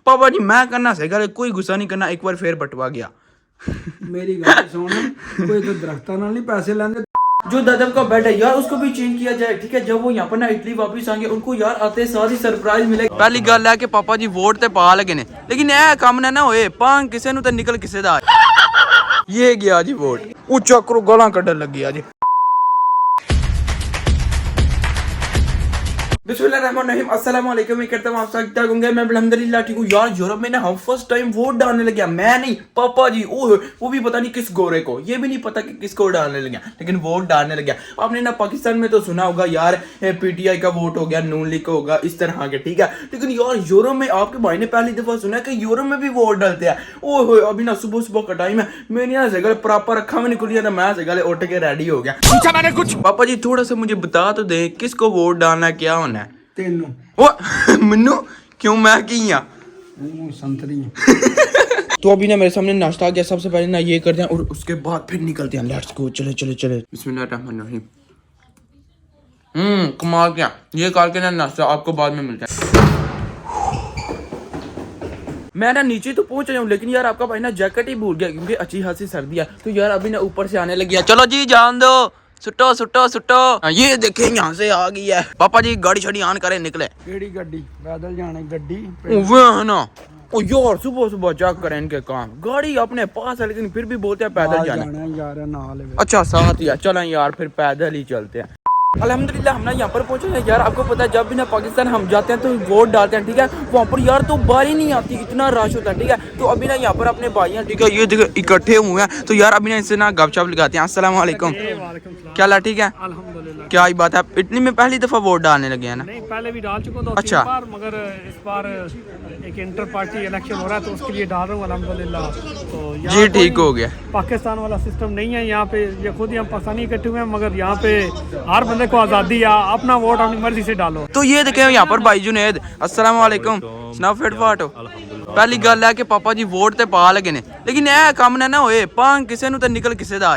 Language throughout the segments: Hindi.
पापा जी मैं करना सही गल कोई गुस्सा नहीं करना एक बार फिर बटवा गया मेरी गल सुन कोई तो दरख्तां नाल नहीं पैसे लेंदे जो दादम का बेड है यार उसको भी चेंज किया जाए ठीक है जब वो यहाँ पर ना इटली वापस आएंगे उनको यार आते साथ ही सरप्राइज मिले पहली गल है कि पापा जी वोट ते पा लगे ने लेकिन ए काम ना होए पांग किसे नु ते निकल किसे दा ये गया जी वोट ऊंचा करो गालां कड्डन लगी आज बिस्मिल्लाहिर्रहमानिर्रहीम अस्सलाम वालेकुम। मैं करता हूँ आप सब ठीक होंगे। मैं अल्हम्दुलिल्लाह ठीक हूँ। यार यूरोप में ना हम फर्स्ट टाइम वोट डालने लगे। मैं नहीं पापा जी वो भी पता नहीं किस गोरे को, ये भी नहीं पता कि किसको डालने लगे लेकिन वोट डालने लगे। आपने ना पाकिस्तान में तो सुना होगा यार पीटीआई का वोट हो गया, नून लीग का होगा, इस तरह के ठीक है। लेकिन यार यूरोप में आपके भाई ने पहली दफा सुना कि यूरोप में भी वोट डालते हैं। ओह अभी ना सुबह सुबह का टाइम है, मैंने यहाँ से प्रॉपर रखा में निकल गया, मैं से उठ के रेडी हो गया। पूछा मैंने कुछ पापा जी थोड़ा सा मुझे बता तो दे किसको वोट डालना क्या होना है तेनू मन्नू क्यों मैं की संतरी तो अभी ना मेरे सामने नाश्ता आ गया। सबसे पहले ना ये करते हैं और उसके बाद फिर निकलते हैं। लेट्स गो चले चले चले बिस्मिल्लाहिर्रहमानिर्रहीम। कमाल क्या ये करके ना नाश्ता आपको बाद में मिलता है। मैं ना नीचे तो पहुंच रहा हूँ लेकिन यार आपका भाई ना जैकेट ही भूल गया क्योंकि अच्छी खासी सर्दी है। तो यार अभी ना ऊपर से आने लगी है। चलो जी जान दो सुटो सुटो सुटो। ये देखें यहाँ से आ गई है। पापा जी गाड़ी छड़ी ऑन करे निकले। केड़ी गड्डी पैदल जाने गड्डी वो है ना ओ यार सुबह सुबह चेक करें इनके काम। गाड़ी अपने पास है लेकिन फिर भी बोलते हैं पैदल जाना यार नाल अच्छा साथ ही है। चलें यार फिर पैदल ही चलते हैं। अल्हम्दुलिल्लाह हम ना यहाँ पर पहुंचे हैं। यार आपको पता है जब भी ना पाकिस्तान हम जाते हैं तो वोट डालते हैं ठीक है। वहाँ पर यार तो बारी नहीं आती, इतना रश होता है ठीक है। तो अभी ना यहाँ पर अपने भाई हैं ठीक है, ये देखो इकट्ठे हुए हैं। तो यार अभी ना इससे ना गपशप लगाते हैं। अस्सलाम वालेकुम। क्या ला ठीक है अल्हम्दुलिल्लाह। क्या ही बात है। इटली में पहली दफा वोट डालने लगे हैं ना? नहीं पहले भी डाल चुका था अच्छा। बार, मगर इस बार एक इंटर पार्टी इलेक्शन हो रहा है तो उसके लिए डाल रहा हूँ अल्हम्दुलिल्लाह। तो जी ठीक हो गया। पाकिस्तान वाला सिस्टम नहीं है यहाँ पे, ये खुद ही हम पाकिस्तानी इकट्ठे हुए हैं मगर यहाँ पे हर बंदे को आज़ादी है, अपना वोट अपनी मर्जी से डालो। तो ये देखे यहाँ पर भाई जुनेद अस्सलाम वालेकुम सुनाओ फिट फाट हो। पहली गल है कि पापा जी वोट ते पा लगे ने लेकिन ए काम ना होए पांग किसे नु ते निकल किसे दा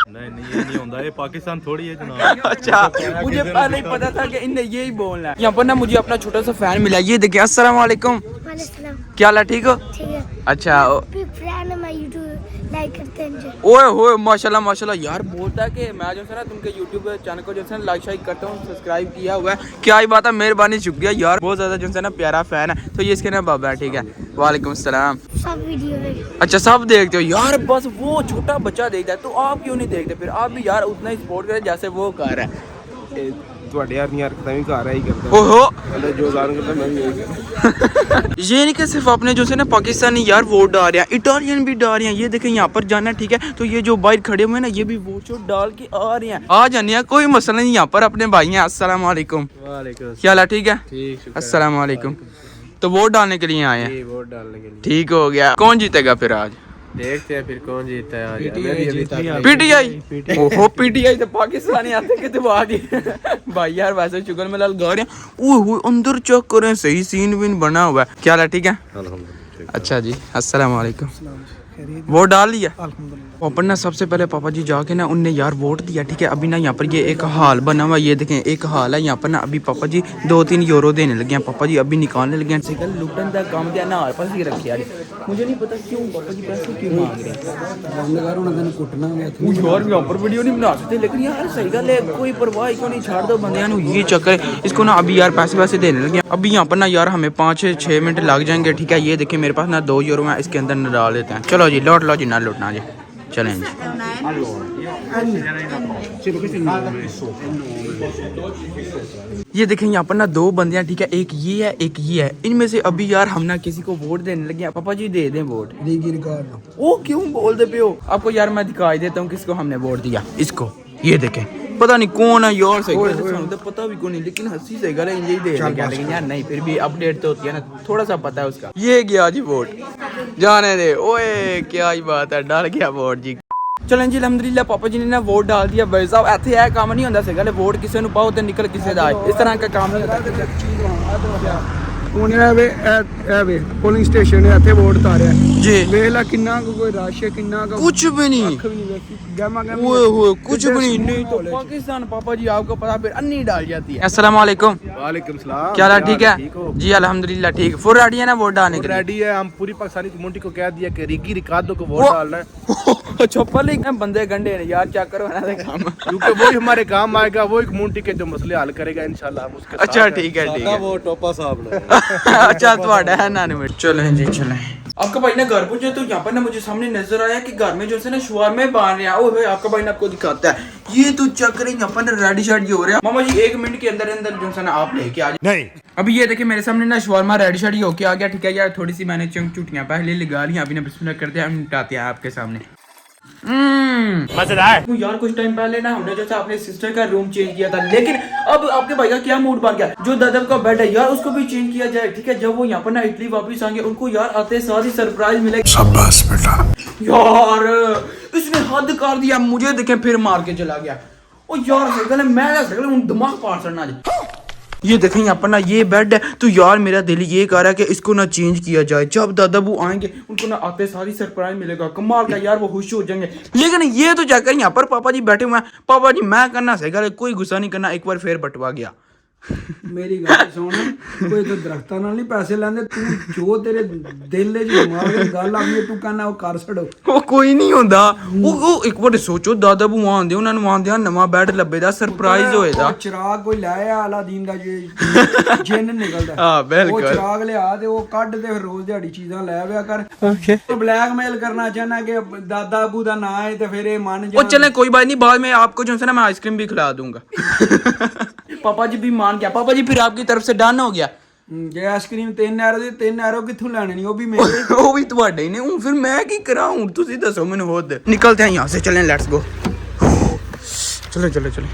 नहीं ये नहीं होता, ये पाकिस्तान थोड़ी है जनाब। अच्छा मुझे पहले ही पता था कि इन्हें यही बोलना है। यहाँ पर ना मुझे अपना छोटा सा फैन मिला। ये देखिए अस्सलाम वालेकुम। क्या हाल है ठीक हो? ठीक है। अच्छा बिग फैन है, मैं यूट्यूब लाइक करते हैं। ओए होए माशाल्लाह माशाल्लाह। यार बोलता है कि मैं जो है ना तुमके यूट्यूब चैनल को जो है लाइक शाइक करता हूँ, सब्सक्राइब किया हुआ है। क्या ही बात है, मेहरबानी शुक्रिया यार, बहुत ज्यादा जो है ना प्यारा फैन है। तो ये इसके ना बाबा है ठीक है। वालेकुम सलाम। सब वीडियो में अच्छा सब देखते हो यार, बस वो छोटा बच्चा देखता है तो आप क्यों नहीं देखते? फिर आप भी यार उतना ही सपोर्ट करें जैसे वो कर रहा है। ਤੁਹਾਡੇ ਯਾਰ ਦੀਆਂ ਹਰਕਤਾਂ ਵੀ ਘਰ ਆਈ ਕਰਦਾ ओहो ਕਹਿੰਦਾ ਜੋ ਜ਼ਾਨ ਕਰਦਾ मैं भी यही करता। ये नहीं कि सिर्फ अपने जो से ना पाकिस्तानी यार वोट डाल रहे हैं, इटालियन भी डाल रहे हैं। ये देखें यहाँ पर जाना ठीक है। तो ये जो बाहर खड़े हुए हैं ना ये भी वोट शोट डाल के आ रहे हैं। आ जाने हैं, कोई मसला नहीं। यहाँ पर अपने भाई हैं। अस्सलाम वालेकुम। वालेकुम क्या हाल है ठीक है? ठीक अस्सलाम वालेकुम। तो वोट डालने के लिए आए हैं। वोट डालने के लिए ठीक हो गया। कौन जीतेगा फिर आज? देखते हैं फिर कौन जीता है आज। पीटीआई। ओहो पीटीआई तो पाकिस्तानी आते कि तो आ गए भाई यार। वैसे शुगर में गा रहे हैं। ओह अंदर चेक करें, सही सीन विन बना हुआ है। क्या है ठीक है? अच्छा जी अस्सलाम वालेकुम। वोट डाल लिया? अपन ना सबसे पहले पापा जी जाके ना उनने यार वोट दिया ठीक है। अभी ना यहाँ पर ये एक हाल बना हुआ, ये देखें एक हाल है यहाँ पर ना। अभी पापा जी 2-3 यूरो देने लगे हैं। पापा जी अभी निकालने लगे हैं। लुटन का काम दिया ना पास ही रखे यार। मुझे नहीं पता क्यों पापा जी पैसे क्यों मांग रहे हैं यार उन्होंने कुटना गया यार। यहाँ पर वीडियो नहीं बना सकते लेकिन यार सही गल है, कोई परवाह क्यों नहीं, छाड़ दो बंदे नु। ये चक्कर है इसको ना। अभी यार पैसे वैसे देने लगे। अभी यहाँ पर ना यार हमें 5-6 मिनट लग जाएंगे ठीक है। ये देखिए मेरे पास ना 2 यूरो है, इसके अंदर न डाल देते हैं। चलो जी लौट लो जी, ना लौटना जी। चलें जी। ये देखें यहाँ पर ना 2 बंदियां ठीक है, एक ये है एक ये है। इनमें से अभी यार हम ना किसी को वोट देने लगे हैं। पापा जी दे दें वोट? ओ क्यों बोल दे पे हो? आपको यार मैं दिखाई देता हूँ किसको हमने वोट दिया। इसको ये देखें, पता नहीं कौन है यार। सही तो पता भी कौन नहीं लेकिन हंसी सही गल है यही दे गया। लेकिन यार नहीं फिर भी अपडेट तो होती है ना, थोड़ा सा पता है उसका। ये गया जी वोट, जाने दे। ओए क्या ही बात है, डाल गया वोट जी। चलें जी अल्हम्दुलिल्लाह पापा जी ने ना वोट डाल दिया। भाई साहब ऐसे है काम नहीं होता सही गल, वोट किसी को पाओ तो निकल किसी का। इस तरह का काम नहीं होता। ਹੁਣ ਇਹ ਵੇ ਪੋਲਿੰਗ ਸਟੇਸ਼ਨ ਹੈ, ਇੱਥੇ ਵੋਟ ਤਾਰਿਆ जी ਵੇਖ ਲੈ ਕਿੰਨਾ ਕੁ ਕੋਈ ਰਸ਼ ਹੈ, ਕਿੰਨਾ ਕੁ कुछ भी नहीं ਅੱਖ ਵੀ ਨਹੀਂ ਵੇਖੀ ਗਾਮਾ ਗਾਮੀ ओए होए कुछ भी नहीं किधर नहीं तो स्कूल पाकिस्तान पापा जी आपको पता फिर अन्नी डाल जाती है। अस्सलाम वालेकुम, वालेकुम सलाम। क्या हाल ठीक है? ठीक हो? जी अल्हम्दुलिल्लाह ठीक। फुल रेडी है ना वोट डालने के लिए? रेडी है, हम पूरी पाकिस्तानी कम्युनिटी को कह दिया कि रिकी रिकार्डो को वो- वोट डालना है, चौपर लिख बंदे गंडे ने यार, चेक करो ना दे काम। क्योंकि वही हमारे काम आएगा, वही कम्युनिटी के जो मसले हल करेगा इंशाल्लाह हम उसके अच्छा साथ ठीक है ठीक है। वो टोपा साहब ने अच्छा ਤੁਹਾਡਾ है ना मिनट चलें जी चलें। आपका भाई ना घर पहुंचे तो यहाँ पर ना मुझे सामने नजर आया कि घर में जो है ना शवारमे बांध रहे हैं। ओए होए आपका भाई ने आपको दिखाता है, ये तो चक्कर यहाँ पर ना रेडी शाडी हो रहा है। मामा जी 1 मिनट के अंदर अंदर जो है ना आप लेके आ जाए। नहीं अभी ये देखिए मेरे सामने ना शवारमा रेडी शाडी होके आ गया। ठीक है यार, थोड़ी सी मैंने चुटियां पहले लगा ली, अभी ना बिस्मिल्लाह करते हैं, हम निपटाते हैं आपके सामने। मजेदार। यार कुछ टाइम पहले ना हमने जैसे अपने सिस्टर का रूम चेंज किया था, लेकिन अब आपके भाई का क्या मूड बन गया, जो दादा का बेड है यार उसको भी चेंज किया जाए। ठीक है, जब वो यहाँ पर ना इटली वापस आएंगे उनको यार आते साथ ही सरप्राइज मिलेगा। शाबाश बेटा। यार इसने हद कर दिया, मुझे देखे फिर मार के चला गया। ओ यार सकल मैं सकल दिमाग पार चढ़ना जी। ये देखें यहाँ पर ना ये बेड है, तो यार मेरा दिल ये कह रहा है कि इसको ना चेंज किया जाए। जब दादाबू आएंगे उनको ना आते सारी सरप्राइज मिलेगा, कमाल का यार, वो खुश हो जाएंगे। लेकिन ये तो जाकर यहाँ पर पापा जी बैठे हुए हैं। पापा जी मैं करना सही, कोई गुस्सा नहीं करना, एक बार फिर बटवा गया। ਮੇਰੀ ਗੱਲ ਸੁਣ, ਕੋਈ ਤਾਂ ਦਰਖਤਾਂ ਨਾਲ ਨਹੀਂ ਪੈਸੇ ਲੈਂਦੇ, ਤੂੰ ਜੋ ਤੇਰੇ ਦਿਲ ਦੇ ਦਿਮਾਗ ਦੀ ਗੱਲ ਆਉਂਦੀ ਤੂੰ ਕਹਿੰਦਾ ਉਹ ਕਰ ਛੜੋ। ਉਹ ਕੋਈ ਨਹੀਂ ਹੁੰਦਾ, ਉਹ ਇੱਕ ਵਾਰ ਸੋਚੋ ਦਾਦਾਬੂ ਆਉਂਦੇ, ਉਹਨਾਂ ਨੂੰ ਆਉਂਦੇ ਨਵਾਂ ਬੈੱਡ ਲੱਭੇਦਾ, ਸਰਪ੍ਰਾਈਜ਼ ਹੋਏਦਾ। ਉਹ ਚਿਰਾਗ ਕੋਈ ਲਾਇਆ ਅਲਾਦੀਨ ਦਾ ਜੇ ਜਿੰਨ ਨਿਕਲਦਾ, ਹਾਂ ਬਿਲਕੁਲ, ਉਹ ਚਿਰਾਗ ਲਿਆ ਤੇ ਉਹ ਕੱਢ ਤੇ ਫਿਰ ਰੋਜ਼ ਦਿਹਾੜੀ ਚੀਜ਼ਾਂ ਲੈ ਆਵਿਆ ਕਰ। ਤੂੰ ਬਲੈਕਮੇਲ ਕਰਨਾ ਚਾਹਨਾ ਕਿ ਦਾਦਾਬੂ ਦਾ ਨਾਂ ਹੈ ਤੇ ਫਿਰ ਇਹ ਮੰਨ ਜਾ। ਉਹ चले कोई बात नहीं, बाद में आपको जो है ना मैं आइसक्रीम भी खिला दूंगा। पापा जी भी मान गया। पापा जी फिर आपकी तरफ से डन हो गया। ਜੇ ਆਈਸਕ੍ਰੀਮ 3 ਐਰੋ ਦੀ 3 ਐਰੋ ਕਿੱਥੋਂ ਲੈਣੇ ਨਹੀਂ, ਉਹ ਵੀ ਮੇਰੇ। ਉਹ ਵੀ ਤੁਹਾਡੇ ਹੀ ਨੇ, ਹੁਣ ਫਿਰ ਮੈਂ ਕੀ ਕਰਾਂ, ਹੁਣ ਤੁਸੀਂ ਦੱਸੋ ਮੈਨੂੰ ਖੁਦ। निकलते हैं यहाँ से, चलें, लेट्स गो। चलो चलो चलो।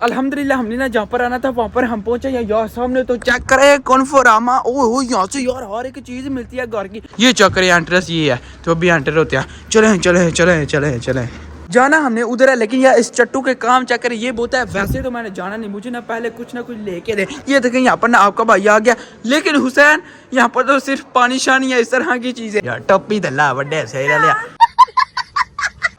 अल्हम्दुलिल्लाह हमने ना जहाँ पर आना था वहाँ पर हम पहुंचे। यार सामने तो चेक करे कॉन्फोरामा, ओह यहाँ से यार हर एक चीज मिलती है घर की। ये चेक करे एंट्रेंस ये है, तो अभी एंटर होते हैं। चले चले चले चले चले। जाना हमने उधर है, लेकिन यार इस चट्टू के काम चेक करे, ये बोलता है वैसे तो मैंने जाना नहीं, मुझे ना पहले कुछ ना कुछ लेके दे। ये देखें यहाँ पर ना आपका भाई आ गया, लेकिन हुसैन यहाँ पर तो सिर्फ पानी शानी है, इस तरह की चीजें। यार टप्पी दल्ला बड़े सही लिया।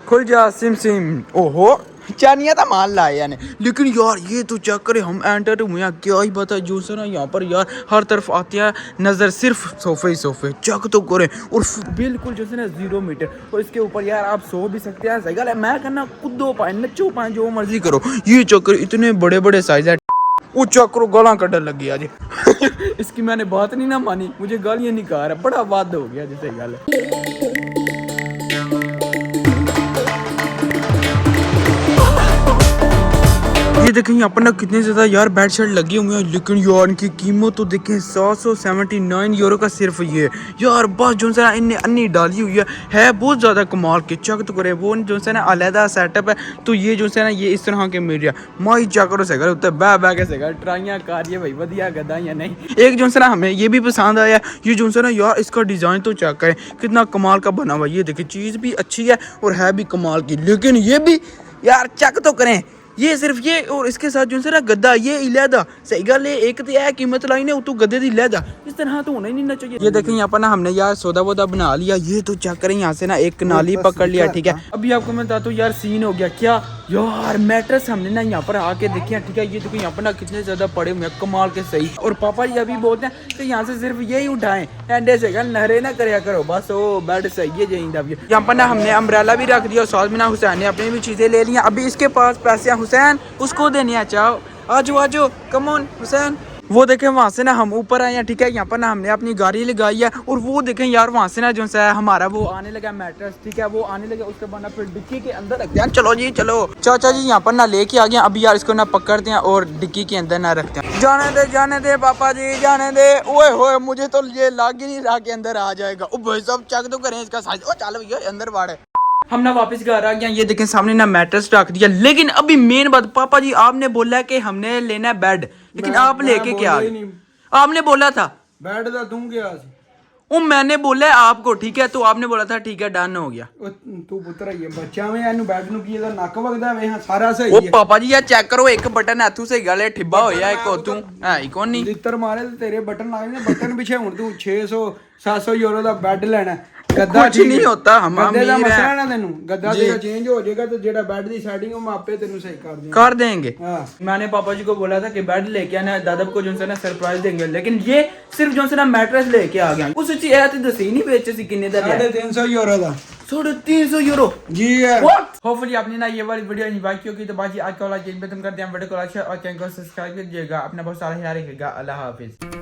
खुल जा सिम सिम। ओहो चानिया था माल लाया ने, लेकिन यार ये तो चेक करे हम एंटर हुए हैं, क्या ही पता जो से ना यहाँ पर यार हर तरफ आते हैं नजर, सिर्फ सोफे ही सोफे। चेक तो करें, और बिल्कुल जो है ना 0 मीटर, और इसके ऊपर यार आप सो भी सकते हैं। सही गल है, मैं करना कूदो पाए नचो पाए जो मर्जी करो। ये चक्कर इतने बड़े बड़े साइज है, वो चक्कर गाला कटन लगी आज। इसकी मैंने बात नहीं ना मानी, मुझे गालियां नहीं कहा रहा, बड़ा वाद हो गया जैसे गल। ये देखें यहाँ पर ना कितने ज़्यादा यार बेड शीट लगी हुई हैं, लेकिन यार इनकी कीमत तो देखें 779 यूरो का सिर्फ ये। यार बस जो है इनने अन्नी डाली हुई है बहुत ज़्यादा कमाल के। चेक तो करे, वो जो है ना अलहदा सेटअप है, तो ये जो है ना ये इस तरह के मिल रहा है। माई चेक करो सही उत्ते बह के सही ट्राइयाँ कारिए भाई, वधिया गदा या नहीं। एक जो है ना हमें ये भी पसंद आया, ये जो है ना यार इसका डिज़ाइन तो चेक करें कितना कमाल का बना हुआ। ये देखिए चीज़ भी अच्छी है और है भी कमाल की, लेकिन ये भी यार चेक तो करें, ये सिर्फ ये और इसके साथ जो है ना गद्दा ये इलादा। सही गल है, एक तो यह कीमत लाई ने तो गद्दे दी इलादा, इस तरह तो होना ही नहीं चाहिए। ये देखें यहाँ पर ना हमने यार सौदा वोदा बना लिया। ये तो चेक करें यहाँ से ना एक नाली पकड़ लिया। ठीक है, अभी आपको मैं बताता हूँ यार सीन हो गया क्या यार। मैट्रेस हमने ना यहाँ पर आके देखे। ठीक है, ये देखो यहाँ पर ना कितने ज्यादा पड़े हुए हैं, कमाल के सही। और पापा जी अभी बोलते हैं कि यहाँ से सिर्फ यही उठाएं, एंडे से नहरे ना करया करो, बस वो बेड सही है जाइंदा। यहाँ पर ना हमने अम्ब्रेला भी रख दिया, साथ में ना हुसैन ने अपनी भी चीजें ले ली। अभी इसके पास पैसे हैं, हुसैन उसको देने आ, चाहो आजो आजो कम ऑन हुसैन। वो देखें वहाँ से ना हम ऊपर आए हैं। ठीक है, यहाँ पर ना हमने अपनी गाड़ी लगाई है, और वो देखें यार वहाँ से ना जो है हमारा वो आने लगा मैट्रेस। ठीक है, वो आने लगा, उसके बाद ना फिर डिक्की के अंदर रखते हैं। चलो जी चलो, चाचा जी यहाँ पर ना लेके आ गए। अभी यार इसको ना पकड़ते हैं और डिक्की के अंदर ना रखते हैं। जाने दे पापा जी, जाने दे। ओए होए मुझे तो ये लाग ही नहीं रहा के अंदर आ जाएगा। ओ भाई साहब चेक तो करें इसका साइज। ओ चलो भैया अंदर बाढ़ है। हम ना वापस घर आ गए। ये देखें सामने ना मैट्रेस रख दिया, लेकिन अभी मेन बात, पापा जी आपने बोला कि हमने लेना है बेड, लेकिन आप लेके क्या आ गए? आपने बोला था ਬੈਡ ਦਾ ਤੂੰ ਗਿਆ ਸੀ, वो मैंने बोला है आपको, ठीक है, तो आपने बोला था ठीक है डन हो गया। ਉਹ ਤੂੰ ਪੁੱਤਰ ਹੀ ਹੈ ਬੱਚਾ ਵੇ ਇਹਨੂੰ ਬੈਡ ਨੂੰ ਕੀ ਇਹਦਾ ਨੱਕ ਵਗਦਾ ਵੇ ਹਾਂ ਸਾਰਾ ਸਹੀ ਉਹ ਹੈ ਪਾਪਾ ਜੀ ਇਹ ਚੈੱਕ ਕਰੋ, ਇੱਕ ਬਟਨ ਇੱਥੋਂ ਸਹੀ ਗੱਲ ਹੈ ਠਿੱਬਾ ਹੋਇਆ, ਇੱਕ ਉਤੋਂ ਹੈ ਹੀ ਕੋਈ ਨਹੀਂ। ਲਿੱਤਰ ਮਾਰੇ ਤੇ ਤੇਰੇ ਬਟਨ ਲੱਗ ਨੇ ਬਟਨ ਪਿੱਛੇ ਹੁਣ ਤੂੰ 600 700 ਯੂਰੋ ਦਾ ਬੈੱਡ ਲੈਣਾ ਗੱਦਾ ਕੁਛ ਨਹੀਂ ਹੁੰਦਾ, ਹਮ ਗੱਦੇ ਦਾ ਅਮੀਰ ਮਸਲਾ ਹੈ। ਨਾ ਤੈਨੂੰ ਗੱਦਾ ਤੇਰਾ ਚੇਂਜ ਹੋ ਜਾਏਗਾ ਤੇ ਜਿਹੜਾ ਬੈੱਡ ਦੀ ਸੈਟਿੰਗ ਉਹ ਮੈਂ ਆਪੇ ਤੈਨੂੰ ਸਹੀ ਕਰ ਦੂੰਗਾ। कर देंगे। हाँ। मैंने पापा जी को बोला था कि बेड लेके आना, दादा को जो है ना सरप्राइज देंगे, लेकिन ये सिर्फ जो है ना मैट्रेस लेके आ गया। उस चीज है तो दसी नहीं बेचे सी किन्ने दा 350 ਯੂਰੋ ਦਾ 350 यूरो। जी है। होपफुली आपने ना ये वाली वीडियो एंजॉय की होगी। तो बाकी आज का वाला यहीं पे तुम करते हैं वीडियो को लाइक और चैनल को सब्सक्राइब कीजिएगा। अपना बहुत सारा ख्याल रखिएगा। अल्लाह हाफिज।